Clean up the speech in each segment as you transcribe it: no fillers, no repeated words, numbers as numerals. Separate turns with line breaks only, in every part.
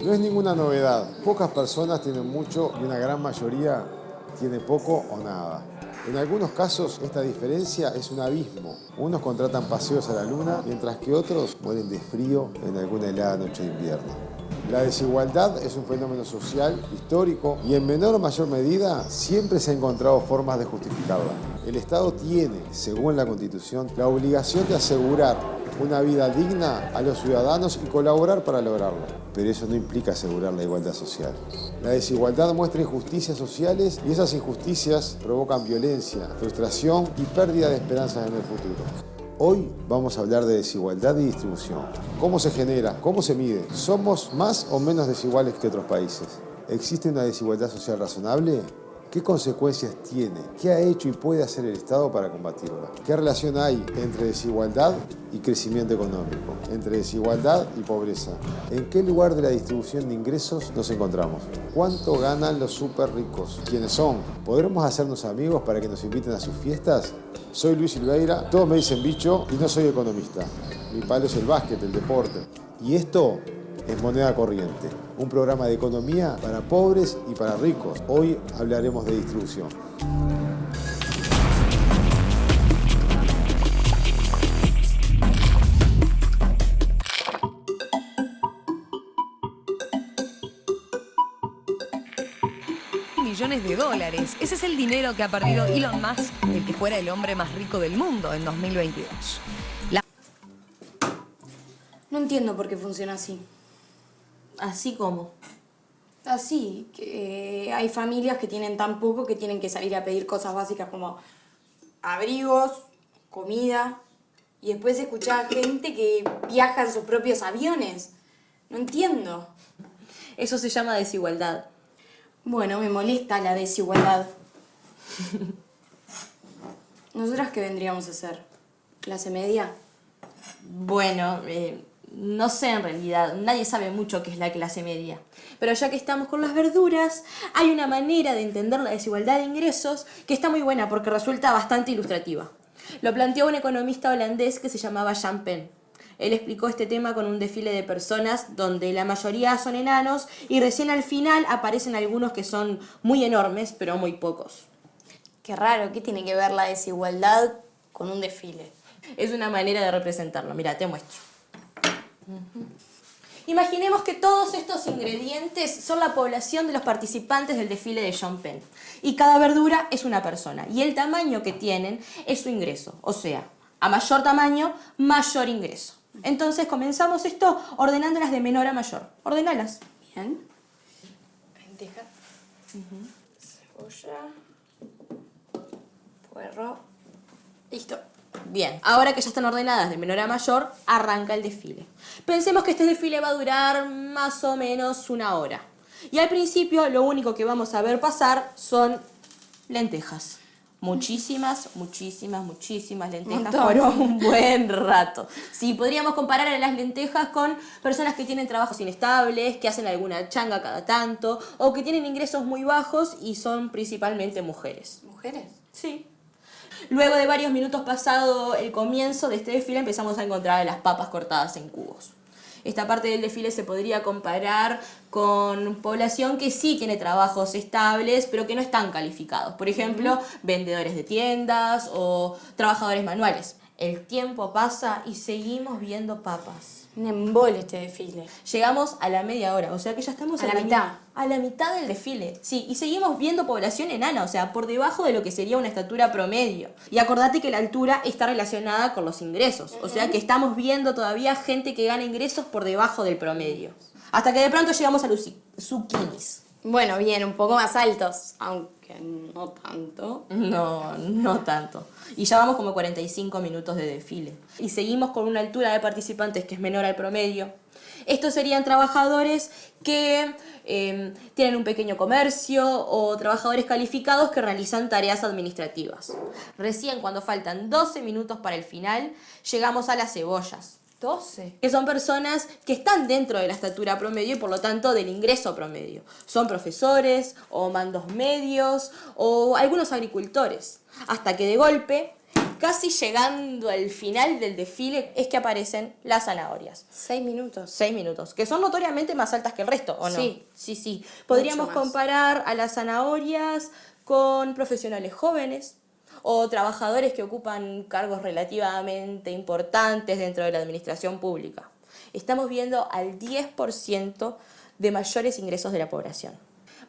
No es ninguna novedad. Pocas personas tienen mucho y una gran mayoría tiene poco o nada. En algunos casos esta diferencia es un abismo. Unos contratan paseos a la luna, mientras que otros mueren de frío en alguna helada noche de invierno. La desigualdad es un fenómeno social, histórico, y en menor o mayor medida siempre se han encontrado formas de justificarla. El Estado tiene, según la Constitución, la obligación de asegurar una vida digna a los ciudadanos y colaborar para lograrlo. Pero eso no implica asegurar la igualdad social. La desigualdad muestra injusticias sociales y esas injusticias provocan violencia, frustración y pérdida de esperanzas en el futuro. Hoy vamos a hablar de desigualdad y distribución. ¿Cómo se genera? ¿Cómo se mide? ¿Somos más o menos desiguales que otros países? ¿Existe una desigualdad social razonable? ¿Qué consecuencias tiene? ¿Qué ha hecho y puede hacer el Estado para combatirla? ¿Qué relación hay entre desigualdad y crecimiento económico? ¿Entre desigualdad y pobreza? ¿En qué lugar de la distribución de ingresos nos encontramos? ¿Cuánto ganan los súper ricos? ¿Quiénes son? ¿Podremos hacernos amigos para que nos inviten a sus fiestas? Soy Luis Silveira, todos me dicen bicho y no soy economista. Mi palo es el básquet, el deporte. Y esto es Moneda Corriente, un programa de economía para pobres y para ricos. Hoy hablaremos de distribución.
Millones de dólares. Ese es el dinero que ha perdido Elon Musk, el que fuera el hombre más rico del mundo en 2022.
No entiendo por qué funciona así.
¿Así como?
Así, que hay familias que tienen tan poco que tienen que salir a pedir cosas básicas como abrigos, comida, y después escuchar a gente que viaja en sus propios aviones. No entiendo.
Eso se llama desigualdad.
Bueno, me molesta la desigualdad. ¿Nosotras qué vendríamos a hacer? ¿Clase media?
Bueno, no sé en realidad, nadie sabe mucho qué es la clase media. Pero ya que estamos con las verduras, hay una manera de entender la desigualdad de ingresos que está muy buena porque resulta bastante ilustrativa. Lo planteó un economista holandés que se llamaba Jan Pen. Él explicó este tema con un desfile de personas donde la mayoría son enanos y recién al final aparecen algunos que son muy enormes, pero muy pocos.
Qué raro, ¿qué tiene que ver la desigualdad con un desfile?
Es una manera de representarlo. Mira, te muestro. Imaginemos que todos estos ingredientes son la población de los participantes del desfile de Sean Penn. Y cada verdura es una persona. Y el tamaño que tienen es su ingreso. O sea, a mayor tamaño, mayor ingreso. Entonces comenzamos esto ordenándolas de menor a mayor. Ordenalas.
Bien. Lenteja. Cebolla. Puerro. Listo.
Bien, ahora que ya están ordenadas de menor a mayor, arranca el desfile. Pensemos que este desfile va a durar más o menos 1 hora. Y al principio lo único que vamos a ver pasar son lentejas. Muchísimas lentejas por un buen rato. Sí, podríamos comparar a las lentejas con personas que tienen trabajos inestables, que hacen alguna changa cada tanto, o que tienen ingresos muy bajos y son principalmente mujeres.
¿Mujeres?
Sí. Luego de varios minutos pasado el comienzo de este desfile empezamos a encontrar las papas cortadas en cubos. Esta parte del desfile se podría comparar con población que sí tiene trabajos estables, pero que no están calificados. Por ejemplo, vendedores de tiendas o trabajadores manuales. El tiempo pasa y seguimos viendo papas.
Un embole este desfile.
Llegamos a la media hora, o sea que ya estamos
a la mitad.
A la mitad del desfile, sí, y seguimos viendo población enana, o sea, por debajo de lo que sería una estatura promedio. Y acordate que la altura está relacionada con los ingresos, o sea que estamos viendo todavía gente que gana ingresos por debajo del promedio. Hasta que de pronto llegamos a los zucchinis.
Bueno, bien, un poco más altos, aunque no tanto.
No tanto. Y ya vamos como 45 minutos de desfile. Y seguimos con una altura de participantes que es menor al promedio. Estos serían trabajadores que tienen un pequeño comercio o trabajadores calificados que realizan tareas administrativas. Recién cuando faltan 12 minutos para el final, llegamos a las cebollas.
12.
Que son personas que están dentro de la estatura promedio y por lo tanto del ingreso promedio. Son profesores o mandos medios o algunos agricultores. Hasta que de golpe casi llegando al final del desfile, es que aparecen las zanahorias.
6 minutos.
6 minutos, que son notoriamente más altas que el resto, ¿o no?
Sí.
Sí. Podríamos
Mucho más.
comparar a las zanahorias con profesionales jóvenes o trabajadores que ocupan cargos relativamente importantes dentro de la administración pública. Estamos viendo al 10% de mayores ingresos de la población.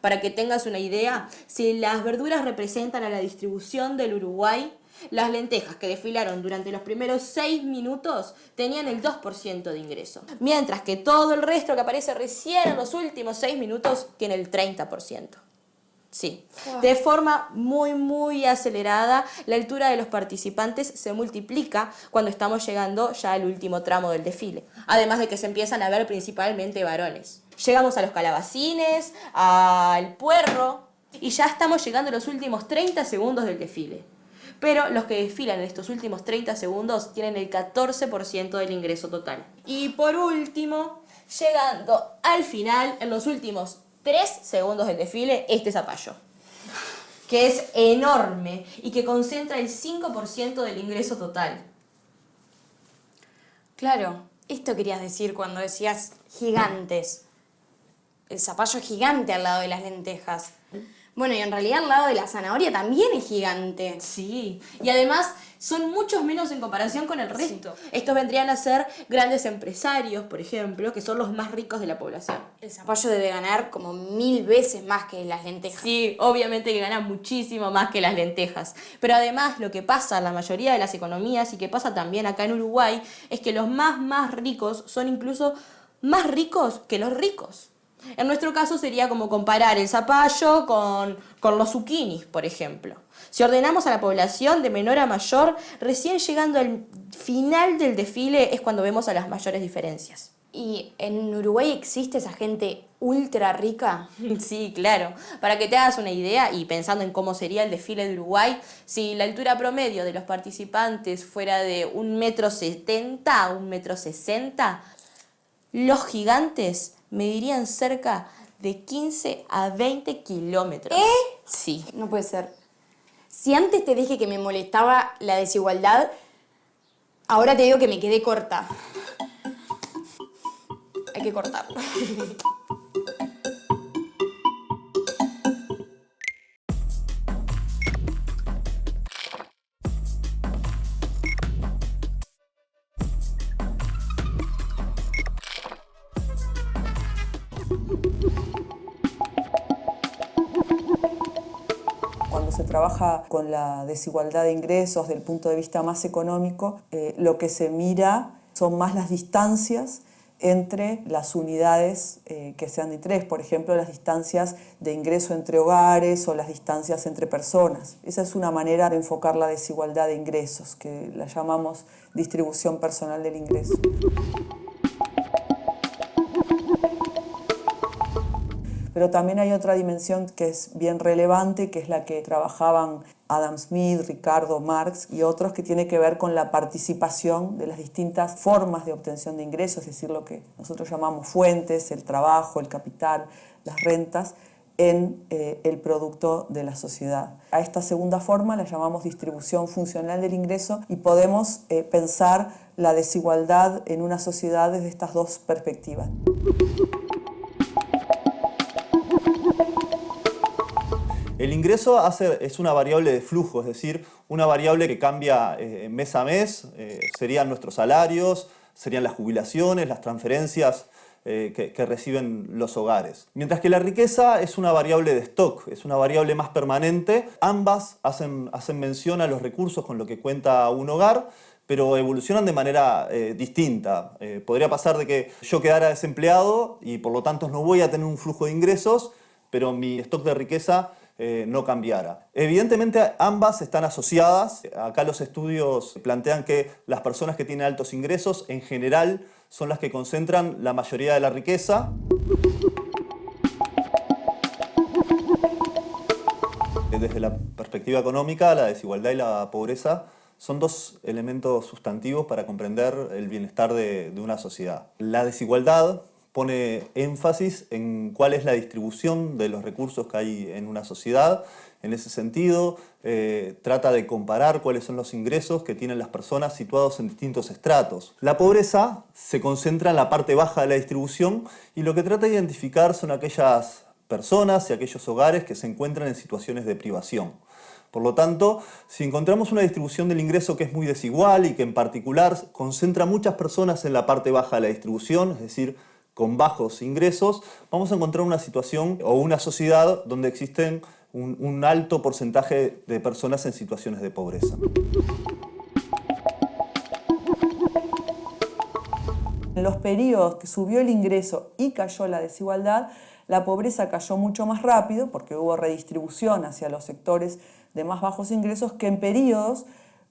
Para que tengas una idea, si las verduras representan a la distribución del Uruguay, las lentejas que desfilaron durante los primeros 6 minutos tenían el 2% de ingreso. Mientras que todo el resto que aparece recién en los últimos 6 minutos tiene el 30%. Sí, de forma muy acelerada, la altura de los participantes se multiplica cuando estamos llegando ya al último tramo del desfile. Además de que se empiezan a ver principalmente varones. Llegamos a los calabacines, al puerro y ya estamos llegando a los últimos 30 segundos del desfile. Pero los que desfilan en estos últimos 30 segundos tienen el 14% del ingreso total. Y por último, llegando al final, en los últimos 3 segundos del desfile, este zapallo, que es enorme y que concentra el 5% del ingreso total.
Claro, esto querías decir cuando decías gigantes. El zapallo es gigante al lado de las lentejas. Bueno, y en realidad al lado de la zanahoria también es gigante.
Sí, y además son muchos menos en comparación con el resto. Estos vendrían a ser grandes empresarios, por ejemplo, que son los más ricos de la población.
El zapallo debe ganar como 1000 veces más que las lentejas.
Sí, obviamente que ganan muchísimo más que las lentejas. Pero además lo que pasa en la mayoría de las economías y que pasa también acá en Uruguay es que los más ricos son incluso más ricos que los ricos. En nuestro caso sería como comparar el zapallo con los zucchinis, por ejemplo. Si ordenamos a la población de menor a mayor, recién llegando al final del desfile es cuando vemos a las mayores diferencias.
¿Y en Uruguay existe esa gente ultra rica?
Sí, claro. Para que te hagas una idea y pensando en cómo sería el desfile de Uruguay, si la altura promedio de los participantes fuera de 1,70 m a 1,60 m, los gigantes medirían cerca de 15 a 20 kilómetros. Sí.
No puede ser. Si antes te dije que me molestaba la desigualdad, ahora te digo que me quedé corta. Hay que cortarlo.
Cuando se trabaja con la desigualdad de ingresos desde el punto de vista más económico, lo que se mira son más las distancias entre las unidades que sean de interés, por ejemplo, las distancias de ingreso entre hogares o las distancias entre personas. Esa es una manera de enfocar la desigualdad de ingresos, que la llamamos distribución personal del ingreso. Pero también hay otra dimensión que es bien relevante, que es la que trabajaban Adam Smith, Ricardo Marx y otros, que tiene que ver con la participación de las distintas formas de obtención de ingresos, es decir, lo que nosotros llamamos fuentes, el trabajo, el capital, las rentas, en el producto de la sociedad. A esta segunda forma la llamamos distribución funcional del ingreso y podemos pensar la desigualdad en una sociedad desde estas dos perspectivas.
El ingreso es una variable de flujo, es decir, una variable que cambia mes a mes, serían nuestros salarios, serían las jubilaciones, las transferencias que reciben los hogares. Mientras que la riqueza es una variable de stock, es una variable más permanente. Ambas hacen mención a los recursos con los que cuenta un hogar, pero evolucionan de manera distinta. Podría pasar de que yo quedara desempleado y por lo tanto no voy a tener un flujo de ingresos, pero mi stock de riqueza no cambiara. Evidentemente ambas están asociadas. Acá los estudios plantean que las personas que tienen altos ingresos en general son las que concentran la mayoría de la riqueza. Desde la perspectiva económica, la desigualdad y la pobreza son dos elementos sustantivos para comprender el bienestar de una sociedad. La desigualdad pone énfasis en cuál es la distribución de los recursos que hay en una sociedad. En ese sentido, trata de comparar cuáles son los ingresos que tienen las personas situados en distintos estratos. La pobreza se concentra en la parte baja de la distribución y lo que trata de identificar son aquellas personas y aquellos hogares que se encuentran en situaciones de privación. Por lo tanto, si encontramos una distribución del ingreso que es muy desigual y que en particular concentra muchas personas en la parte baja de la distribución, es decir, con bajos ingresos, vamos a encontrar una situación o una sociedad donde existen un alto porcentaje de personas en situaciones de pobreza.
En los periodos que subió el ingreso y cayó la desigualdad, la pobreza cayó mucho más rápido porque hubo redistribución hacia los sectores de más bajos ingresos que en periodos,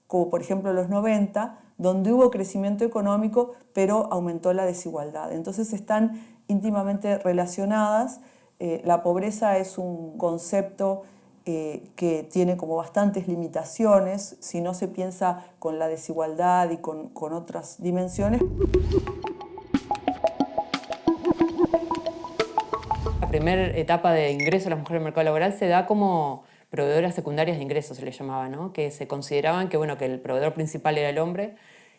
como por ejemplo los 90, donde hubo crecimiento económico pero aumentó la desigualdad. Entonces están íntimamente relacionadas. La pobreza es un concepto que tiene como bastantes limitaciones si no se piensa con la desigualdad y con otras dimensiones.
La primera etapa de ingreso de las mujeres al mercado laboral se da como proveedoras secundarias de ingresos, se les llamaba, ¿no? Que se consideraban que, bueno, que el proveedor principal era el hombre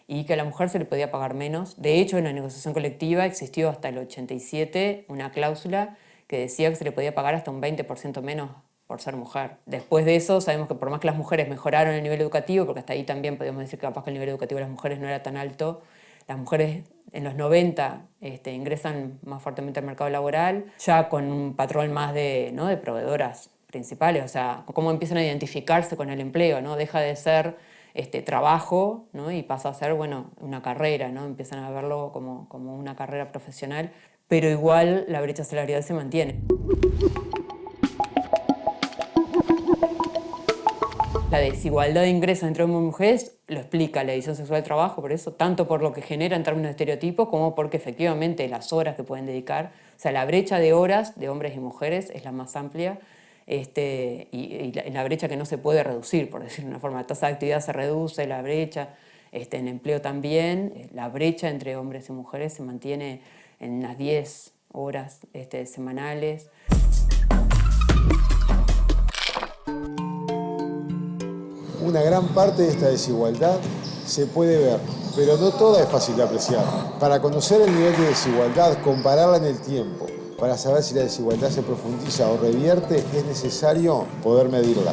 y que a la mujer se le podía pagar menos. De hecho, en la negociación colectiva existió hasta el 87 una cláusula que decía que se le podía pagar hasta un 20% menos por ser mujer. Después de eso, sabemos que por más que las mujeres mejoraron el nivel educativo, porque hasta ahí también podemos decir que capaz que el nivel educativo de las mujeres no era tan alto, las mujeres en los 90 ingresan más fuertemente al mercado laboral, ya con un patrón más de proveedoras principales, o sea, cómo empiezan a identificarse con el empleo, ¿no? Deja de ser trabajo, ¿no? Y pasa a ser, bueno, una carrera, ¿no? Empiezan a verlo como una carrera profesional, pero igual la brecha salarial se mantiene. La desigualdad de ingresos entre hombres y mujeres lo explica la división sexual del trabajo, por eso, tanto por lo que genera en términos de estereotipos como porque efectivamente las horas que pueden dedicar, o sea, la brecha de horas de hombres y mujeres es la más amplia y la brecha que no se puede reducir, por decirlo de una forma. La tasa de actividad se reduce, la brecha en empleo también, la brecha entre hombres y mujeres se mantiene en unas 10 horas semanales.
Una gran parte de esta desigualdad se puede ver, pero no toda es fácil de apreciar. Para conocer el nivel de desigualdad, compararla en el tiempo, para saber si la desigualdad se profundiza o revierte, es necesario poder medirla.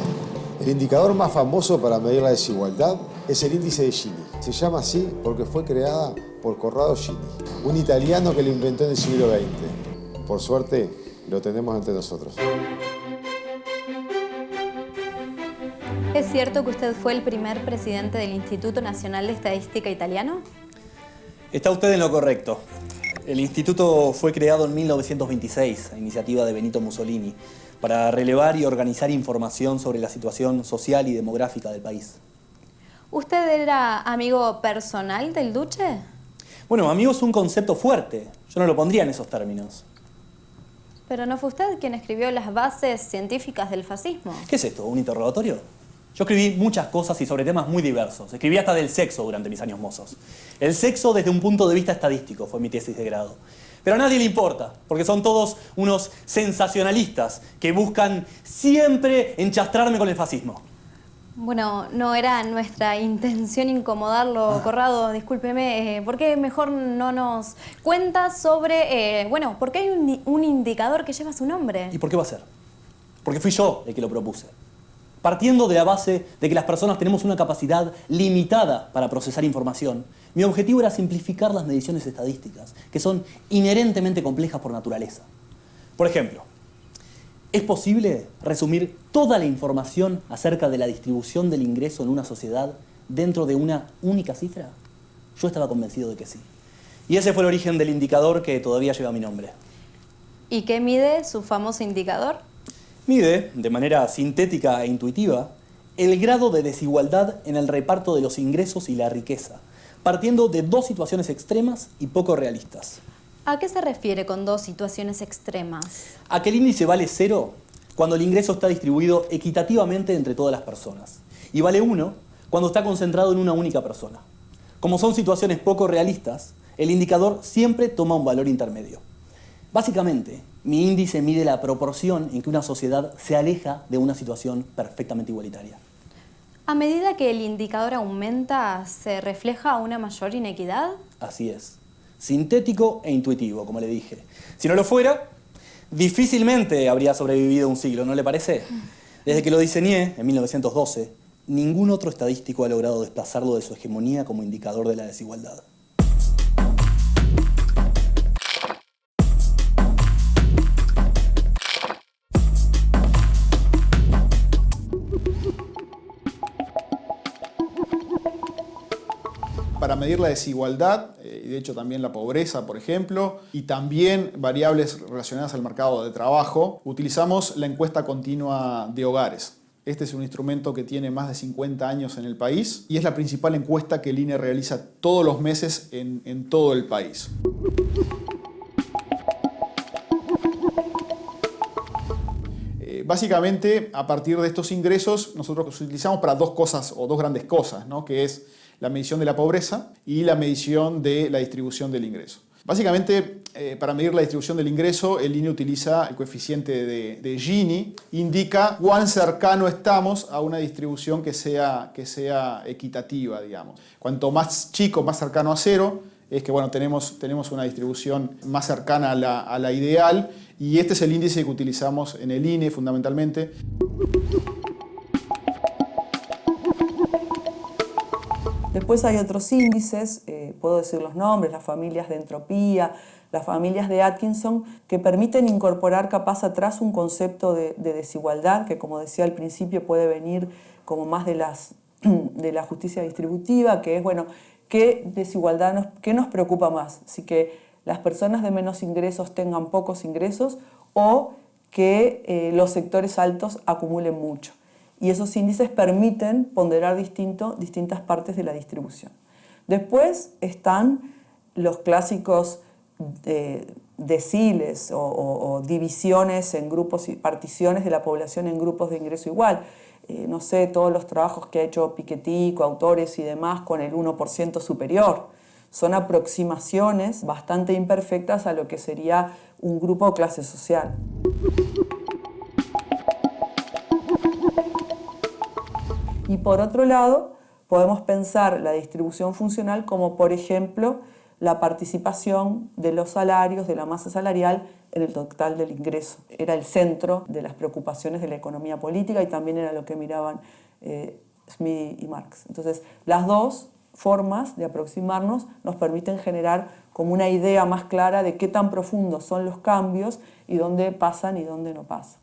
El indicador más famoso para medir la desigualdad es el índice de Gini. Se llama así porque fue creada por Corrado Gini, un italiano que lo inventó en el siglo XX. Por suerte, lo tenemos entre nosotros.
¿Es cierto que usted fue el primer presidente del Instituto Nacional de Estadística Italiano?
Está usted en lo correcto. El instituto fue creado en 1926, a iniciativa de Benito Mussolini, para relevar y organizar información sobre la situación social y demográfica del país.
¿Usted era amigo personal del Duce?
Bueno, amigo es un concepto fuerte. Yo no lo pondría en esos términos.
¿Pero no fue usted quien escribió las bases científicas del fascismo?
¿Qué es esto? ¿Un interrogatorio? Yo escribí muchas cosas y sobre temas muy diversos. Escribí hasta del sexo durante mis años mozos. El sexo desde un punto de vista estadístico fue mi tesis de grado. Pero a nadie le importa, porque son todos unos sensacionalistas que buscan siempre enchastrarme con el fascismo.
Bueno, no era nuestra intención incomodarlo, Corrado, discúlpeme. ¿Por qué mejor no nos cuenta sobre, por qué hay un indicador que lleva su nombre?
¿Y por qué va a ser? Porque fui yo el que lo propuse. Partiendo de la base de que las personas tenemos una capacidad limitada para procesar información, mi objetivo era simplificar las mediciones estadísticas, que son inherentemente complejas por naturaleza. Por ejemplo, ¿es posible resumir toda la información acerca de la distribución del ingreso en una sociedad dentro de una única cifra? Yo estaba convencido de que sí. Y ese fue el origen del indicador que todavía lleva mi nombre.
¿Y qué mide su famoso indicador?
Mide, de manera sintética e intuitiva, el grado de desigualdad en el reparto de los ingresos y la riqueza, partiendo de dos situaciones extremas y poco realistas.
¿A qué se refiere con dos situaciones extremas?
A que el índice vale 0 cuando el ingreso está distribuido equitativamente entre todas las personas, y vale 1 cuando está concentrado en una única persona. Como son situaciones poco realistas, el indicador siempre toma un valor intermedio. Básicamente, Mi índice mide la proporción en que una sociedad se aleja de una situación perfectamente igualitaria.
A medida que el indicador aumenta, ¿se refleja una mayor inequidad?
Así es. Sintético e intuitivo, como le dije. Si no lo fuera, difícilmente habría sobrevivido un siglo, ¿no le parece? Desde que lo diseñé, en 1912, ningún otro estadístico ha logrado desplazarlo de su hegemonía como indicador de la desigualdad.
Para medir la desigualdad, y de hecho también la pobreza, por ejemplo, y también variables relacionadas al mercado de trabajo, utilizamos la encuesta continua de hogares. Este es un instrumento que tiene más de 50 años en el país y es la principal encuesta que el INE realiza todos los meses en todo el país. Básicamente, a partir de estos ingresos, nosotros los utilizamos para dos cosas, o dos grandes cosas, ¿no? Que es la medición de la pobreza y la medición de la distribución del ingreso. Básicamente, para medir la distribución del ingreso, el INE utiliza el coeficiente de Gini, indica cuán cercano estamos a una distribución que sea equitativa, digamos. Cuanto más chico, más cercano a cero, es que bueno, tenemos una distribución más cercana a la ideal, y este es el índice que utilizamos en el INE fundamentalmente.
Después hay otros índices, puedo decir los nombres, las familias de entropía, las familias de Atkinson, que permiten incorporar capaz atrás un concepto de desigualdad, que como decía al principio puede venir como más de la justicia distributiva, que es, bueno, ¿qué desigualdad qué nos preocupa más? Si que las personas de menos ingresos tengan pocos ingresos o que los sectores altos acumulen mucho. Y esos índices permiten ponderar distintas partes de la distribución. Después están los clásicos deciles o divisiones en grupos y particiones de la población en grupos de ingreso igual. No sé, todos los trabajos que ha hecho Piketty, coautores y demás con el 1% superior. Son aproximaciones bastante imperfectas a lo que sería un grupo o clase social. Y por otro lado, podemos pensar la distribución funcional como, por ejemplo, la participación de los salarios, de la masa salarial, en el total del ingreso. Era el centro de las preocupaciones de la economía política y también era lo que miraban Smith y Marx. Entonces, las dos formas de aproximarnos nos permiten generar como una idea más clara de qué tan profundos son los cambios y dónde pasan y dónde no pasan.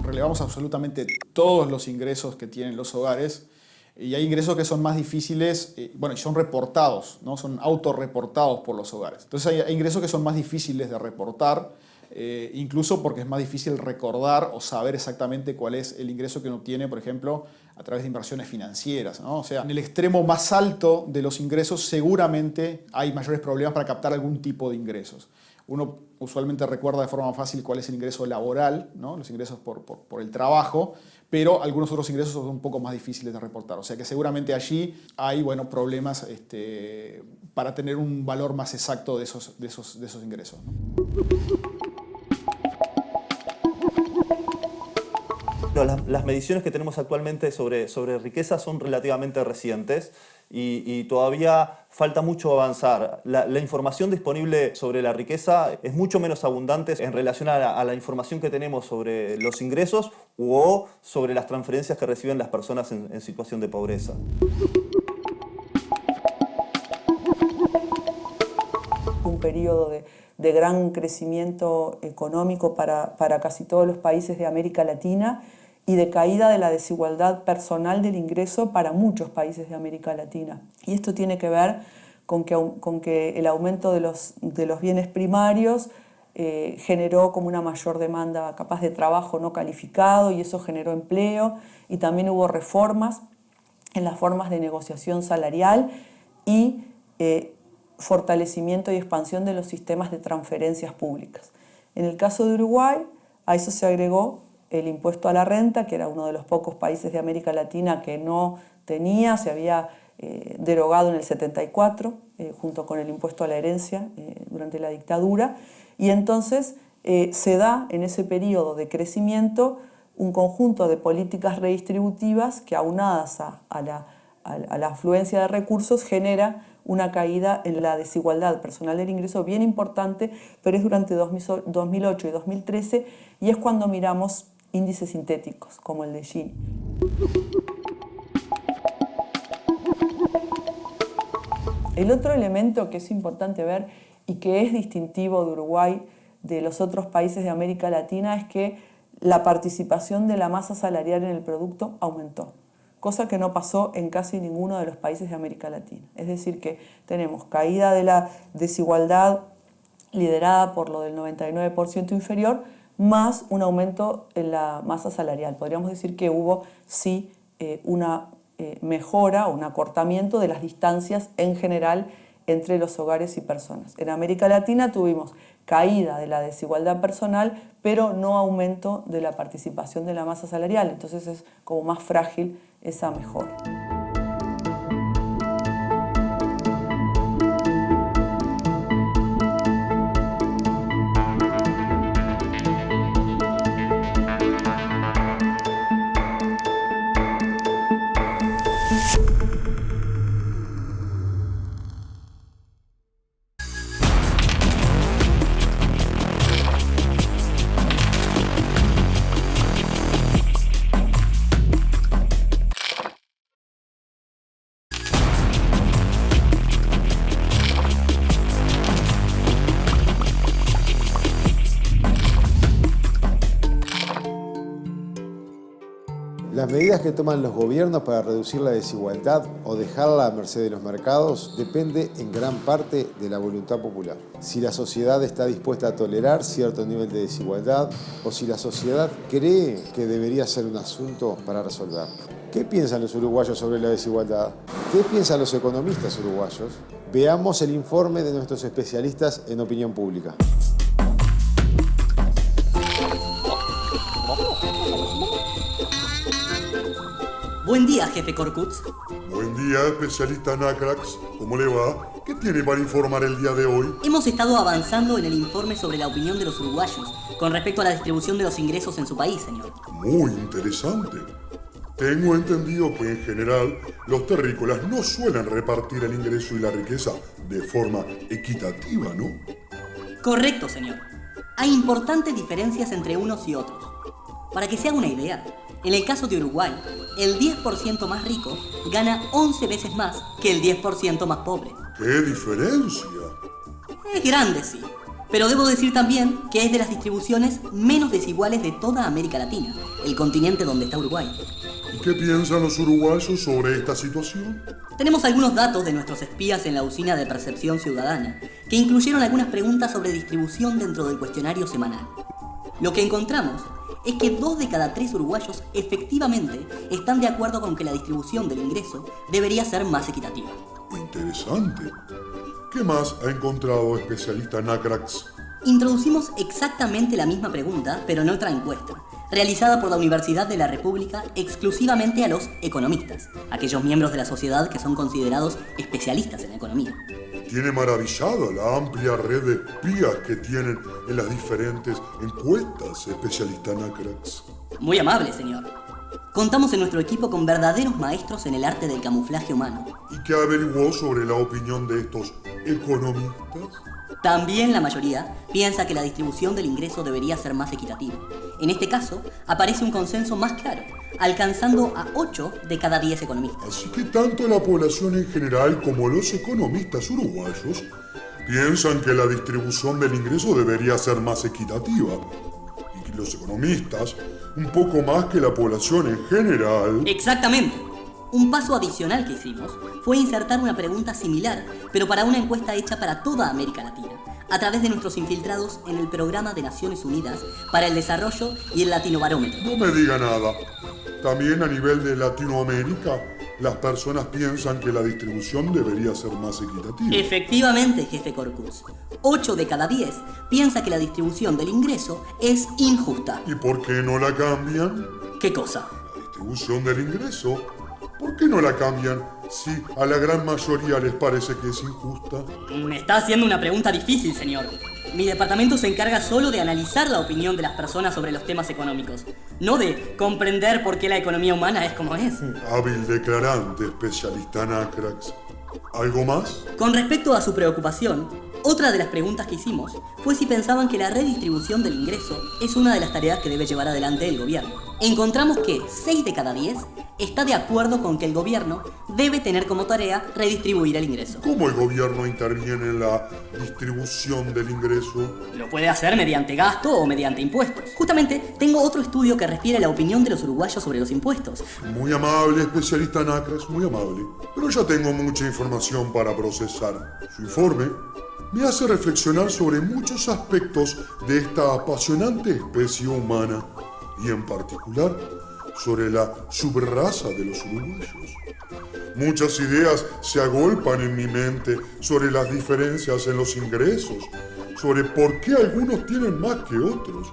Relevamos absolutamente todos los ingresos que tienen los hogares, y hay ingresos que son más difíciles, bueno, y son reportados, ¿no? Son autorreportados por los hogares. Entonces hay ingresos que son más difíciles de reportar, incluso porque es más difícil recordar o saber exactamente cuál es el ingreso que uno obtiene, por ejemplo, a través de inversiones financieras, ¿no? O sea, en el extremo más alto de los ingresos seguramente hay mayores problemas para captar algún tipo de ingresos. Uno usualmente recuerda de forma fácil cuál es el ingreso laboral, ¿no? Los ingresos por el trabajo, pero algunos otros ingresos son un poco más difíciles de reportar. O sea que seguramente allí hay, bueno, problemas para tener un valor más exacto de esos ingresos, ¿no?
Las mediciones que tenemos actualmente sobre riqueza son relativamente recientes y todavía falta mucho avanzar. La información disponible sobre la riqueza es mucho menos abundante en relación a la información que tenemos sobre los ingresos o sobre las transferencias que reciben las personas en situación de pobreza.
Un periodo de gran crecimiento económico para casi todos los países de América Latina y de caída de la desigualdad personal del ingreso para muchos países de América Latina. Y esto tiene que ver con que el aumento de los bienes primarios generó como una mayor demanda capaz de trabajo no calificado, y eso generó empleo, y también hubo reformas en las formas de negociación salarial y fortalecimiento y expansión de los sistemas de transferencias públicas. En el caso de Uruguay, a eso se agregó el impuesto a la renta, que era uno de los pocos países de América Latina que no tenía, se había derogado en el 74, junto con el impuesto a la herencia durante la dictadura, y entonces se da en ese periodo de crecimiento un conjunto de políticas redistributivas que, aunadas a la afluencia de recursos, genera una caída en la desigualdad personal del ingreso bien importante, pero es durante 2008 y 2013, y es cuando miramos índices sintéticos como el de Gini. El otro elemento que es importante ver y que es distintivo de Uruguay de los otros países de América Latina es que la participación de la masa salarial en el producto aumentó, cosa que no pasó en casi ninguno de los países de América Latina. Es decir, que tenemos caída de la desigualdad liderada por lo del 99% inferior, más un aumento en la masa salarial. Podríamos decir que hubo sí una mejora o un acortamiento de las distancias en general entre los hogares y personas. En América Latina tuvimos caída de la desigualdad personal, pero no aumento de la participación de la masa salarial. Entonces es como más frágil esa mejora.
Las medidas que toman los gobiernos para reducir la desigualdad o dejarla a merced de los mercados depende en gran parte de la voluntad popular. Si la sociedad está dispuesta a tolerar cierto nivel de desigualdad o si la sociedad cree que debería ser un asunto para resolver. ¿Qué piensan los uruguayos sobre la desigualdad? ¿Qué piensan los economistas uruguayos? Veamos el informe de nuestros especialistas en opinión pública.
Buen día, jefe Corcuts.
Buen día, especialista Nacrax. ¿Cómo le va? ¿Qué tiene para informar el día de hoy?
Hemos estado avanzando en el informe sobre la opinión de los uruguayos con respecto a la distribución de los ingresos en su país, señor.
Muy interesante. Tengo entendido que en general los terrícolas no suelen repartir el ingreso y la riqueza de forma equitativa, ¿no?
Correcto, señor. Hay importantes diferencias entre unos y otros. Para que se haga una idea, en el caso de Uruguay, el 10% más rico gana 11 veces más que el 10% más pobre.
¡Qué diferencia!
Es grande, sí. Pero debo decir también que es de las distribuciones menos desiguales de toda América Latina, el continente donde está Uruguay.
¿Y qué piensan los uruguayos sobre esta situación?
Tenemos algunos datos de nuestros espías en la Usina de Percepción Ciudadana, que incluyeron algunas preguntas sobre distribución dentro del cuestionario semanal. Lo que encontramos es que 2 de cada 3 uruguayos efectivamente están de acuerdo con que la distribución del ingreso debería ser más equitativa.
Interesante. ¿Qué más ha encontrado especialista Nacrax?
Introducimos exactamente la misma pregunta, pero en otra encuesta, realizada por la Universidad de la República exclusivamente a los economistas, aquellos miembros de la sociedad que son considerados especialistas en economía.
Tiene maravillada la amplia red de espías que tienen en las diferentes encuestas, especialista Nacrax.
Muy amable, señor. Contamos en nuestro equipo con verdaderos maestros en el arte del camuflaje humano.
¿Y qué averiguó sobre la opinión de estos economistas?
También la mayoría piensa que la distribución del ingreso debería ser más equitativa. En este caso, aparece un consenso más claro, alcanzando a 8 de cada 10 economistas.
Así que tanto la población en general como los economistas uruguayos piensan que la distribución del ingreso debería ser más equitativa. Y que los economistas, un poco más que la población en general...
Exactamente. Un paso adicional que hicimos fue insertar una pregunta similar, pero para una encuesta hecha para toda América Latina, a través de nuestros infiltrados en el Programa de Naciones Unidas para el Desarrollo y el Latinobarómetro.
No me diga nada. También a nivel de Latinoamérica, las personas piensan que la distribución debería ser más equitativa.
Efectivamente, jefe Corcuts. 8 de cada 10 piensa que la distribución del ingreso es injusta.
¿Y por qué no la cambian?
¿Qué cosa?
La distribución del ingreso. ¿Por qué no la cambian si a la gran mayoría les parece que es injusta.
Me está haciendo una pregunta difícil, señor. Mi departamento se encarga solo de analizar la opinión de las personas sobre los temas económicos, no de comprender por qué la economía humana es como es.
Hábil declarante, especialista en Acrax. ¿Algo más?
Con respecto a su preocupación, otra de las preguntas que hicimos fue si pensaban que la redistribución del ingreso es una de las tareas que debe llevar adelante el gobierno. Encontramos que 6 de cada 10 está de acuerdo con que el gobierno debe tener como tarea redistribuir el ingreso.
¿Cómo el gobierno interviene en la distribución del ingreso?
Lo puede hacer mediante gasto o mediante impuestos. Justamente, tengo otro estudio que refiere a la opinión de los uruguayos sobre los impuestos.
Muy amable, especialista en Acrax, muy amable. Pero ya tengo mucha información para procesar. Su informe me hace reflexionar sobre muchos aspectos de esta apasionante especie humana y en particular sobre la subraza de los uruguayos. Muchas ideas se agolpan en mi mente sobre las diferencias en los ingresos, sobre por qué algunos tienen más que otros,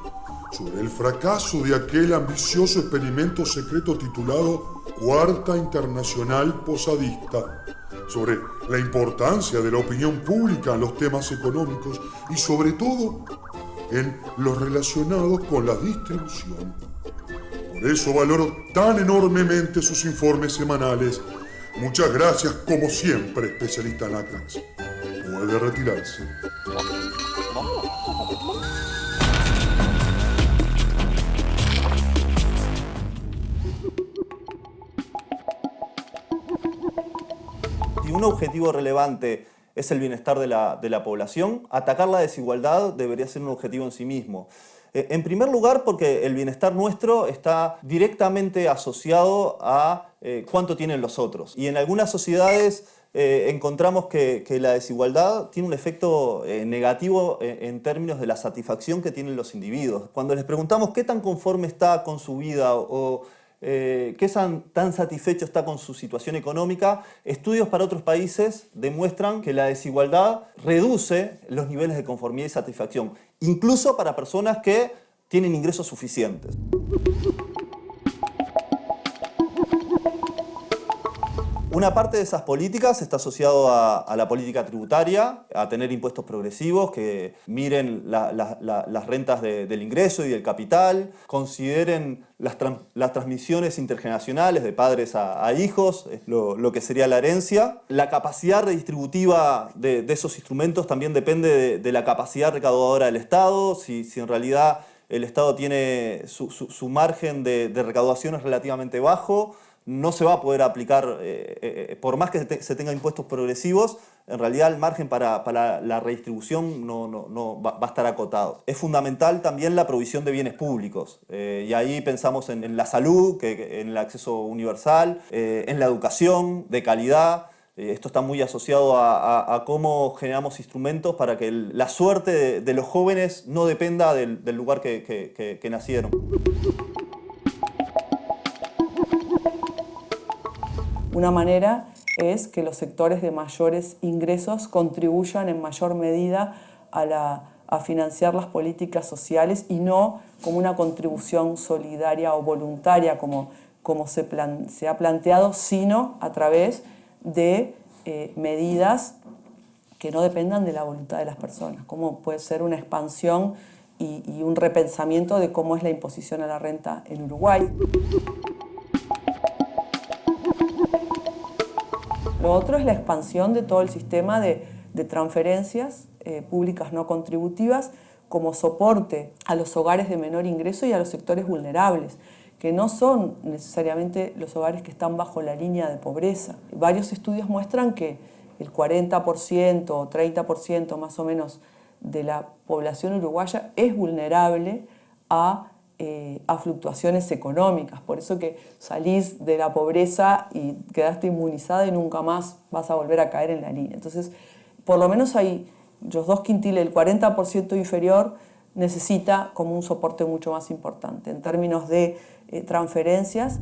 sobre el fracaso de aquel ambicioso experimento secreto titulado Cuarta Internacional Posadista, sobre la importancia de la opinión pública en los temas económicos y sobre todo en los relacionados con la distribución. Por eso valoro tan enormemente sus informes semanales. Muchas gracias, como siempre, especialista en Acrax. Puede retirarse.
Si un objetivo relevante es el bienestar de la población, atacar la desigualdad debería ser un objetivo en sí mismo. En primer lugar, porque el bienestar nuestro está directamente asociado a cuánto tienen los otros. Y en algunas sociedades encontramos que la desigualdad tiene un efecto negativo en términos de la satisfacción que tienen los individuos. Cuando les preguntamos qué tan conforme está con su vida o qué tan satisfecho está con su situación económica, estudios para otros países demuestran que la desigualdad reduce los niveles de conformidad y satisfacción, incluso para personas que tienen ingresos suficientes. Una parte de esas políticas está asociado a la política tributaria, a tener impuestos progresivos que miren las rentas del ingreso y del capital, consideren las transmisiones intergeneracionales de padres a hijos, lo que sería la herencia. La capacidad redistributiva de esos instrumentos también depende de la capacidad recaudadora del Estado, si en realidad el Estado tiene su margen de recaudación es relativamente bajo, no se va a poder aplicar, por más que se tenga impuestos progresivos, en realidad el margen para la redistribución no va a estar acotado. Es fundamental también la provisión de bienes públicos, y ahí pensamos en la salud, en el acceso universal, en la educación de calidad. Esto está muy asociado a cómo generamos instrumentos para que la suerte de los jóvenes no dependa del lugar que nacieron.
Una manera es que los sectores de mayores ingresos contribuyan en mayor medida a financiar las políticas sociales y no como una contribución solidaria o voluntaria como se ha planteado, sino a través de medidas que no dependan de la voluntad de las personas, como puede ser una expansión y un repensamiento de cómo es la imposición a la renta en Uruguay. Lo otro es la expansión de todo el sistema de transferencias públicas no contributivas como soporte a los hogares de menor ingreso y a los sectores vulnerables, que no son necesariamente los hogares que están bajo la línea de pobreza. Varios estudios muestran que el 40% o 30% más o menos de la población uruguaya es vulnerable a fluctuaciones económicas. Por eso que salís de la pobreza y quedaste inmunizada y nunca más vas a volver a caer en la línea. Entonces, por lo menos hay los 2 quintiles, el 40% inferior necesita como un soporte mucho más importante en términos de transferencias.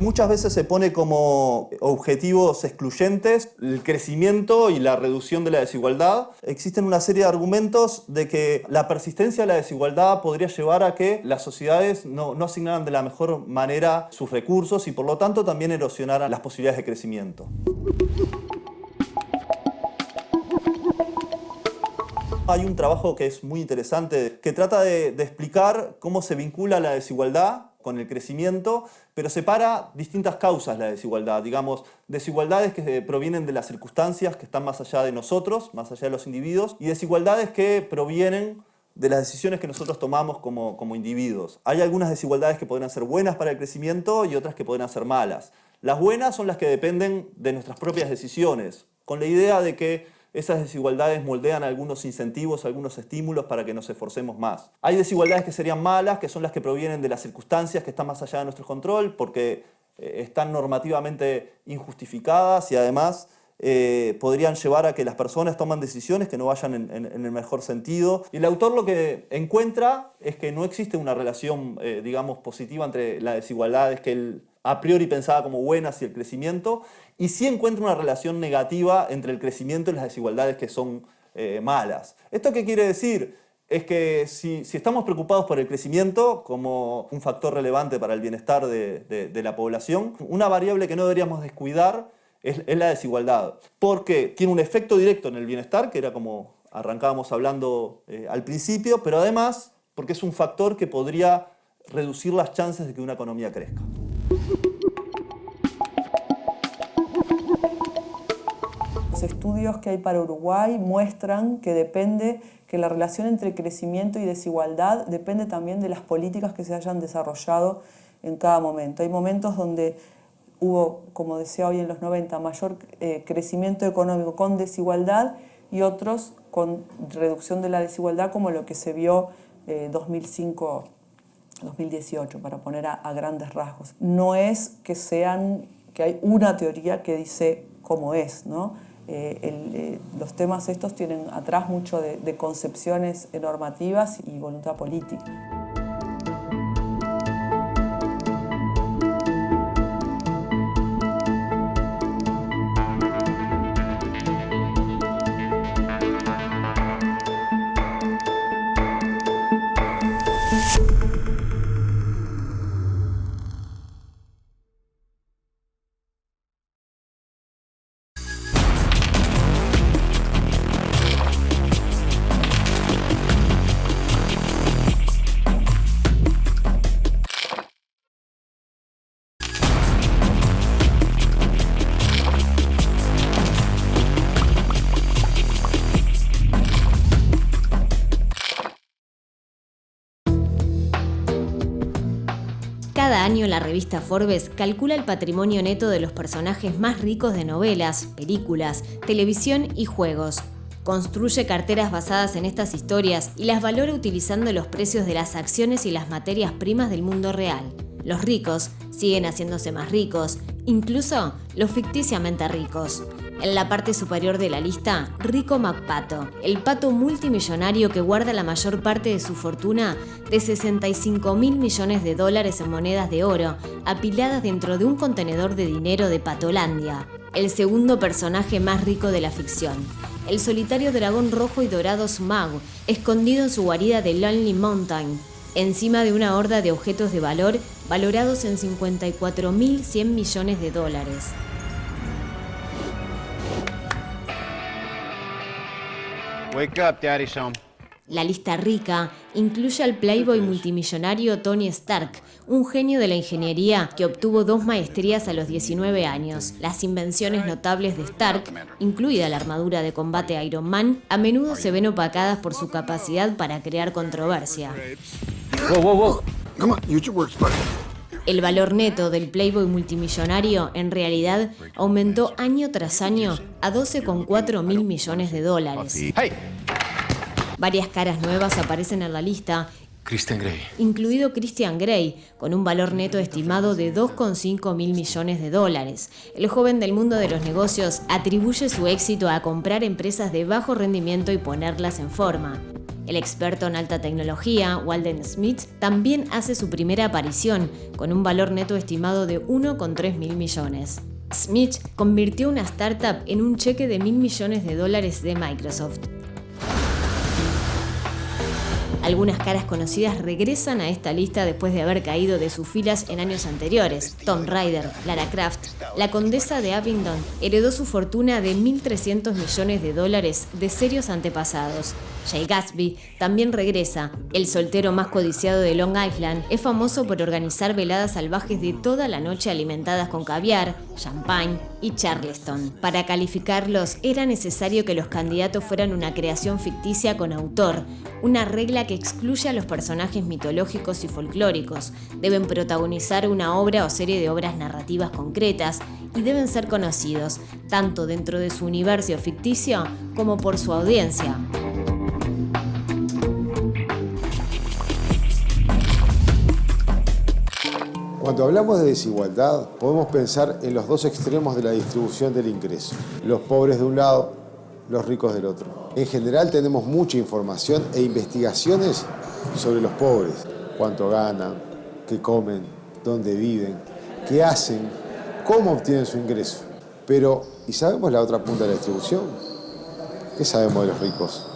Muchas veces se pone como objetivos excluyentes el crecimiento y la reducción de la desigualdad. Existen una serie de argumentos de que la persistencia de la desigualdad podría llevar a que las sociedades no asignaran de la mejor manera sus recursos y por lo tanto también erosionaran las posibilidades de crecimiento. Hay un trabajo que es muy interesante que trata de explicar cómo se vincula la desigualdad con el crecimiento, pero separa distintas causas la desigualdad, digamos, desigualdades que provienen de las circunstancias que están más allá de nosotros, más allá de los individuos, y desigualdades que provienen de las decisiones que nosotros tomamos como individuos. Hay algunas desigualdades que podrían ser buenas para el crecimiento y otras que podrían ser malas. Las buenas son las que dependen de nuestras propias decisiones, con la idea de que esas desigualdades moldean algunos incentivos, algunos estímulos para que nos esforcemos más. Hay desigualdades que serían malas, que son las que provienen de las circunstancias que están más allá de nuestro control, porque están normativamente injustificadas y además podrían llevar a que las personas tomen decisiones que no vayan en el mejor sentido. Y el autor lo que encuentra es que no existe una relación, digamos, positiva entre las desigualdades que él a priori pensaba como buenas y el crecimiento, y sí encuentra una relación negativa entre el crecimiento y las desigualdades que son malas. ¿Esto qué quiere decir? Es que si estamos preocupados por el crecimiento como un factor relevante para el bienestar de la población, una variable que no deberíamos descuidar es la desigualdad, porque tiene un efecto directo en el bienestar, que era como arrancábamos hablando al principio, pero además porque es un factor que podría reducir las chances de que una economía crezca.
Los estudios que hay para Uruguay muestran que la relación entre crecimiento y desigualdad depende también de las políticas que se hayan desarrollado en cada momento. Hay momentos donde hubo, como decía hoy en los 90, mayor crecimiento económico con desigualdad y otros con reducción de la desigualdad, como lo que se vio 2005-2018, para poner a grandes rasgos. No es que hay una teoría que dice cómo es, ¿no? Los temas estos tienen atrás mucho de concepciones normativas y voluntad política.
Cada año la revista Forbes calcula el patrimonio neto de los personajes más ricos de novelas, películas, televisión y juegos. Construye carteras basadas en estas historias y las valora utilizando los precios de las acciones y las materias primas del mundo real. Los ricos siguen haciéndose más ricos, incluso los ficticiamente ricos. En la parte superior de la lista, Rico McPato, el pato multimillonario que guarda la mayor parte de su fortuna de $65.000 millones en monedas de oro, apiladas dentro de un contenedor de dinero de Patolandia. El segundo personaje más rico de la ficción, el solitario dragón rojo y dorado Smaug, escondido en su guarida de Lonely Mountain, encima de una horda de objetos de valor valorados en $54.100 millones.
Wake up, Daddy's home.
La lista rica incluye al playboy multimillonario Tony Stark, un genio de la ingeniería que obtuvo 2 maestrías a los 19 años. Las invenciones notables de Stark, incluida la armadura de combate Iron Man, a menudo se ven opacadas por su capacidad para crear controversia.
Come on, use your words, buddy.
El valor neto del playboy multimillonario en realidad aumentó año tras año a $12,4 mil millones.
Hey.
Varias caras nuevas aparecen en la lista,
Christian Grey.
incluido Christian Grey, con un valor neto estimado de $2,5 mil millones. El joven del mundo de los negocios atribuye su éxito a comprar empresas de bajo rendimiento y ponerlas en forma. El experto en alta tecnología, Walden Smith, también hace su primera aparición, con un valor neto estimado de 1,3 mil millones. Smith convirtió una startup en un cheque de $1.000 millones de Microsoft. Algunas caras conocidas regresan a esta lista después de haber caído de sus filas en años anteriores. Tom Raider, Lara Croft, la condesa de Abingdon, heredó su fortuna de $1.300 millones de serios antepasados. Jay Gatsby también regresa. El soltero más codiciado de Long Island es famoso por organizar veladas salvajes de toda la noche alimentadas con caviar, champagne y charleston. Para calificarlos era necesario que los candidatos fueran una creación ficticia con autor, una regla que excluye a los personajes mitológicos y folclóricos. Deben protagonizar una obra o serie de obras narrativas concretas y deben ser conocidos, tanto dentro de su universo ficticio como por su audiencia.
Cuando hablamos de desigualdad, podemos pensar en los dos extremos de la distribución del ingreso. Los pobres de un lado, los ricos del otro. En general tenemos mucha información e investigaciones sobre los pobres. Cuánto ganan, qué comen, dónde viven, qué hacen, cómo obtienen su ingreso. Pero, ¿y sabemos la otra punta de la distribución? ¿Qué sabemos de los ricos?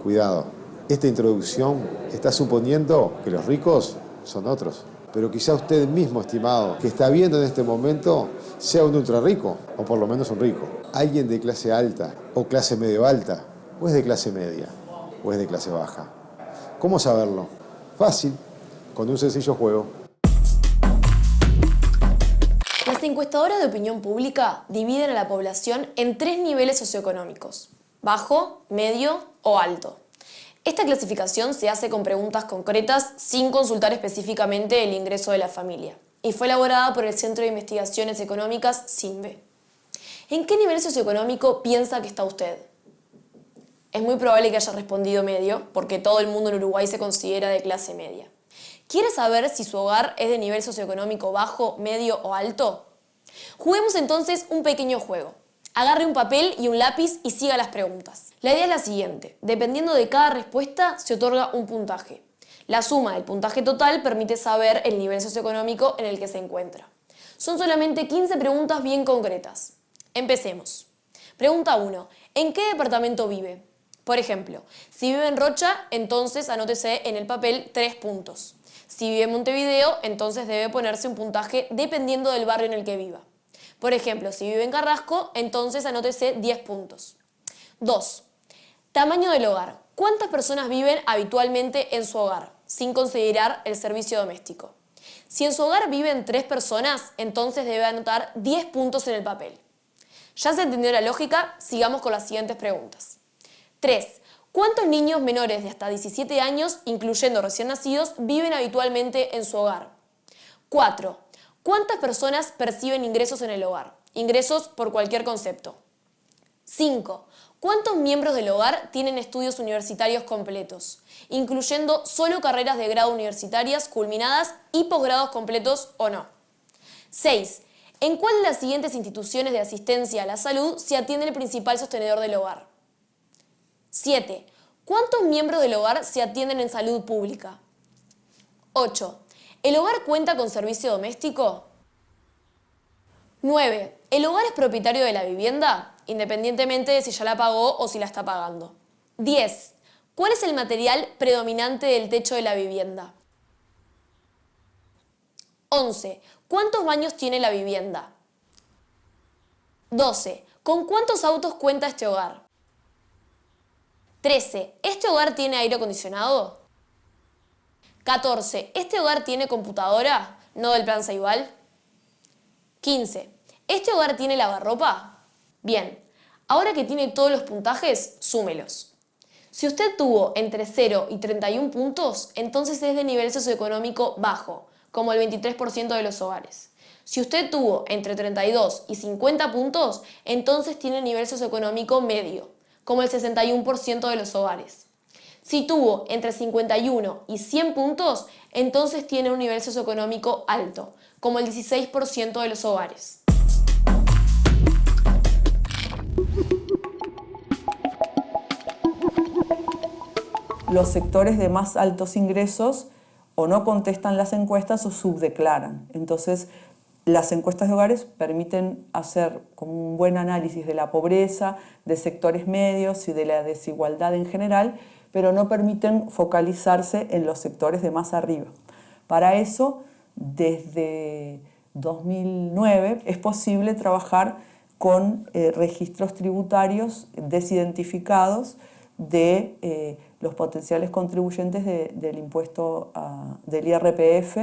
Cuidado, esta introducción está suponiendo que los ricos son otros. Pero quizá usted mismo, estimado, que está viendo en este momento, sea un ultra rico, o por lo menos un rico. Alguien de clase alta, o clase medio alta, o es de clase media, o es de clase baja. ¿Cómo saberlo? Fácil, con un sencillo juego.
Las encuestadoras de opinión pública dividen a la población en 3 niveles socioeconómicos: bajo, medio o alto. Esta clasificación se hace con preguntas concretas sin consultar específicamente el ingreso de la familia y fue elaborada por el Centro de Investigaciones Económicas, CINVE. ¿En qué nivel socioeconómico piensa que está usted? Es muy probable que haya respondido medio, porque todo el mundo en Uruguay se considera de clase media. ¿Quiere saber si su hogar es de nivel socioeconómico bajo, medio o alto? Juguemos entonces un pequeño juego. Agarre un papel y un lápiz y siga las preguntas. La idea es la siguiente: dependiendo de cada respuesta se otorga un puntaje. La suma del puntaje total permite saber el nivel socioeconómico en el que se encuentra. Son solamente 15 preguntas bien concretas. Empecemos. Pregunta 1. ¿En qué departamento vive? Por ejemplo, si vive en Rocha, entonces anótese en el papel 3 puntos. Si vive en Montevideo, entonces debe ponerse un puntaje dependiendo del barrio en el que viva. Por ejemplo, si vive en Carrasco, entonces anótese 10 puntos. 2. Tamaño del hogar. ¿Cuántas personas viven habitualmente en su hogar, sin considerar el servicio doméstico? Si en su hogar viven 3 personas, entonces debe anotar 10 puntos en el papel. ¿Ya se entendió la lógica? Sigamos con las siguientes preguntas. 3. ¿Cuántos niños menores de hasta 17 años, incluyendo recién nacidos, viven habitualmente en su hogar? 4. ¿Cuántas personas perciben ingresos en el hogar? Ingresos por cualquier concepto. 5. ¿Cuántos miembros del hogar tienen estudios universitarios completos, incluyendo solo carreras de grado universitarias culminadas y posgrados completos o no? 6. ¿En cuál de las siguientes instituciones de asistencia a la salud se atiende el principal sostenedor del hogar? 7. ¿Cuántos miembros del hogar se atienden en salud pública? 8. ¿El hogar cuenta con servicio doméstico? 9. ¿El hogar es propietario de la vivienda, independientemente de si ya la pagó o si la está pagando? 10. ¿Cuál es el material predominante del techo de la vivienda? 11. ¿Cuántos baños tiene la vivienda? 12. ¿Con cuántos autos cuenta este hogar? 13. ¿Este hogar tiene aire acondicionado? 14. ¿Este hogar tiene computadora? ¿No del plan Ceibal? 15. ¿Este hogar tiene lavarropa? Bien, ahora que tiene todos los puntajes, súmelos. Si usted tuvo entre 0 y 31 puntos, entonces es de nivel socioeconómico bajo, como el 23% de los hogares. Si usted tuvo entre 32 y 50 puntos, entonces tiene nivel socioeconómico medio, como el 61% de los hogares. Si tuvo entre 51 y 100 puntos, entonces tiene un nivel socioeconómico alto, como el 16% de los hogares.
los sectores de más altos ingresos o no contestan las encuestas o subdeclaran. Entonces, las encuestas de hogares permiten hacer como un buen análisis de la pobreza, de sectores medios y de la desigualdad en general, pero no permiten focalizarse en los sectores de más arriba. Para eso, desde 2009 es posible trabajar con registros tributarios desidentificados de los potenciales contribuyentes del impuesto del IRPF,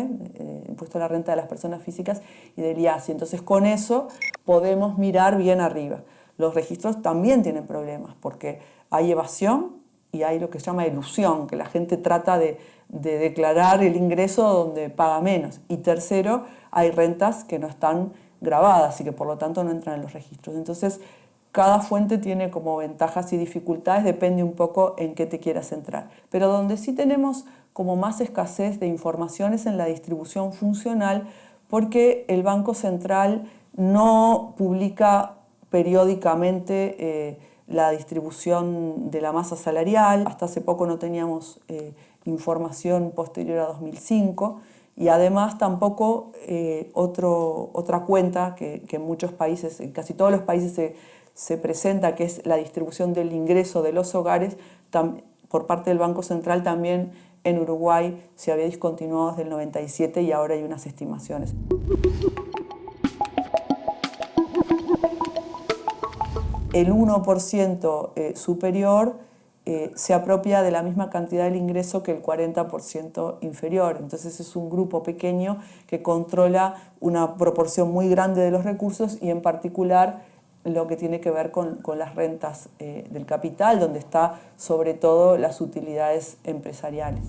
impuesto a la renta de las personas físicas, y del IASI. Entonces, con eso podemos mirar bien arriba. Los registros también tienen problemas porque hay evasión y hay lo que se llama elusión, que la gente trata de declarar el ingreso donde paga menos. Y tercero, hay rentas que no están grabadas y que por lo tanto no entran en los registros. Entonces, cada fuente tiene como ventajas y dificultades, depende un poco en qué te quieras centrar. Pero donde sí tenemos como más escasez de información es en la distribución funcional, porque el Banco Central no publica periódicamente la distribución de la masa salarial. Hasta hace poco no teníamos información posterior a 2005 y además tampoco otra cuenta que en muchos países, en casi todos los países se presenta, que es la distribución del ingreso de los hogares por parte del Banco Central. También en Uruguay se había discontinuado desde el 97 y ahora hay unas estimaciones. El 1% superior se apropia de la misma cantidad del ingreso que el 40% inferior. Entonces es un grupo pequeño que controla una proporción muy grande de los recursos y en particular lo que tiene que ver con las rentas del capital, donde está sobre todo las utilidades empresariales.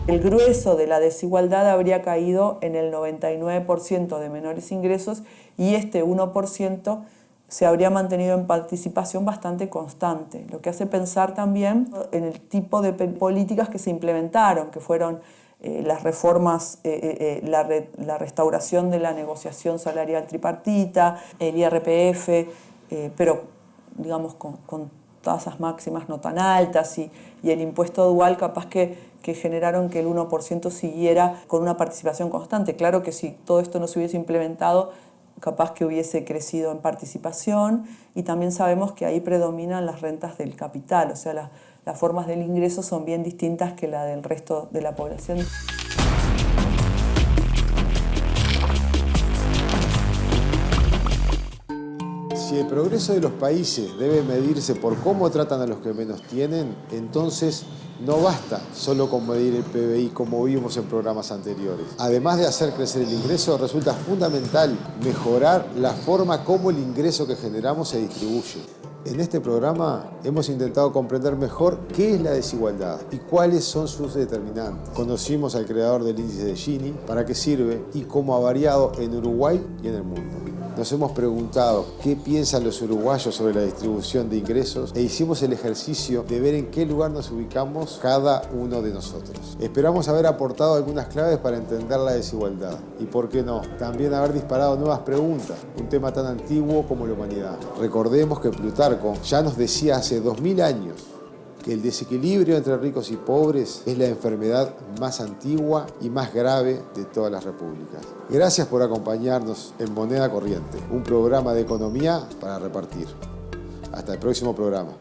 El grueso de la desigualdad habría caído en el 99% de menores ingresos y este 1% se habría mantenido en participación bastante constante, lo que hace pensar también en el tipo de políticas que se implementaron, que fueron las reformas, la restauración de la negociación salarial tripartita, el IRPF, pero digamos con tasas máximas no tan altas y el impuesto dual capaz que generaron que el 1% siguiera con una participación constante. Claro que si todo esto no se hubiese implementado, capaz que hubiese crecido en participación, y también sabemos que ahí predominan las rentas del capital, o sea, las formas del ingreso son bien distintas que la del resto de la población.
Si el progreso de los países debe medirse por cómo tratan a los que menos tienen, entonces no basta solo con medir el PBI como vimos en programas anteriores. Además de hacer crecer el ingreso, resulta fundamental mejorar la forma como el ingreso que generamos se distribuye. En este programa hemos intentado comprender mejor qué es la desigualdad y cuáles son sus determinantes. Conocimos al creador del índice de Gini, para qué sirve y cómo ha variado en Uruguay y en el mundo. Nos hemos preguntado qué piensan los uruguayos sobre la distribución de ingresos e hicimos el ejercicio de ver en qué lugar nos ubicamos cada uno de nosotros. Esperamos haber aportado algunas claves para entender la desigualdad y, por qué no, también haber disparado nuevas preguntas, un tema tan antiguo como la humanidad. Recordemos que Plutarco ya nos decía hace 2000 años que el desequilibrio entre ricos y pobres es la enfermedad más antigua y más grave de todas las repúblicas. Gracias por acompañarnos en Moneda Corriente, un programa de economía para repartir. Hasta el próximo programa.